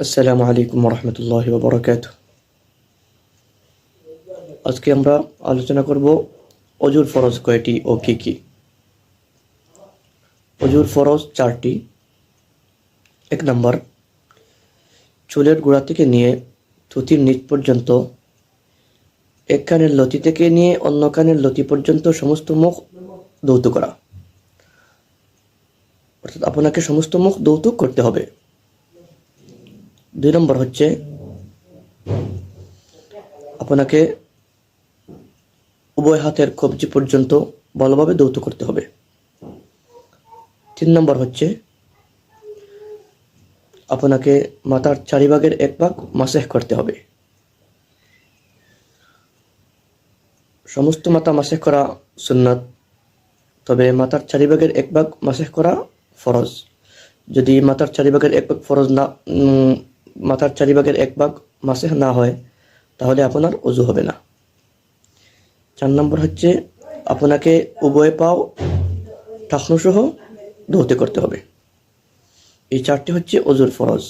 আসসালামু আলাইকুম রহমতুল্লাহি ওয়া বারাকাতুহু। আজকে আমরা আলোচনা করব অজুর ফরজ কয়টি ও কি কি। অজুর ফরজ চারটি। 1 নম্বর, চুলের গোড়া থেকে নিয়ে থুতির নিচ পর্যন্ত, এক কানের লতি থেকে নিয়ে অন্য কানের লতি পর্যন্ত সমস্ত মুখ ধৌত করা, অর্থাৎ আপনাকে সমস্ত মুখ ধৌত করতে হবে। 2 নম্বর হচ্ছে আপনাকে উভয় হাতের কবজি পর্যন্ত ভালোভাবে ধৌত করতে হবে। 3 নম্বর হচ্ছে আপনাকে মাথার চারিভাগের 1 ভাগ মাসেহ করতে হবে। সমস্ত মাথা মাসেহ করা সুন্নাত, তবে মাথার চারিভাগের 1 ভাগ মাসেহ করা ফরজ। যদি মাথার চারিভাগের 1 ভাগ ফরজ না মাথার চারিভাগের 1 ভাগ মাসেহ না হয়, তাহলে আপনার ওযু হবে না। 4 নম্বর হচ্ছে আপনাকে উভয় পাও টাকনু সহ ধৌত করতে হবে। এই 4টি হচ্ছে ওযুর ফরজ।